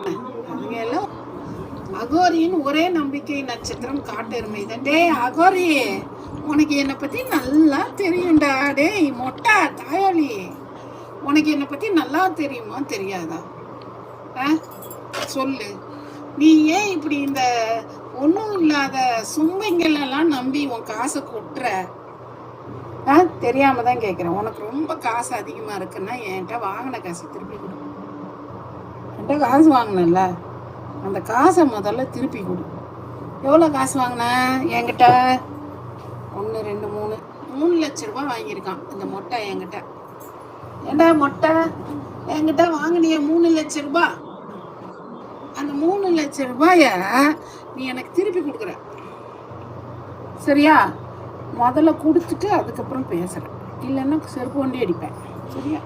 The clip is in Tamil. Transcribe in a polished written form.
அவங்க எல்லாம் அகோரின்னு ஒரே நம்பிக்கை நட்சத்திரம் காட்டெருமை தான். டேய் அகோரி, உனக்கு என்னை பற்றி நல்லா தெரியும்டா. டேய் மொட்டா தாயாளி, உனக்கு என்னை பற்றி நல்லா தெரியுமா தெரியாதா? சொல்லு. நீ ஏன் இப்படி இந்த ஒன்றும் இல்லாத சும்பைங்களெல்லாம் நம்பி உன் காசை கொட்டுற? தெரியாம தான் கேட்குறேன். உனக்கு ரொம்ப காசு அதிகமாக இருக்குன்னா என்கிட்ட வாங்கின காசை திருப்பி கொடு. என்கிட்ட காசு வாங்கினல, அந்த காசை முதல்ல திருப்பி கொடு. எவ்வளோ காசு வாங்கின என்கிட்ட? 1 2 3 லட்ச ரூபா வாங்கியிருக்கான் இந்த மொட்டை என்கிட்ட. ஏண்டா மொட்டை, என்கிட்ட வாங்கினிய 3 லட்ச ரூபா. அந்த 3 லட்ச ரூபாய நீ எனக்கு திருப்பி கொடுக்குற, சரியா? முதல்ல கொடுத்துட்டு அதுக்கப்புறம் பேசுகிறேன், இல்லைன்னா செருப்பு வண்டி அடிப்பேன், சரியா?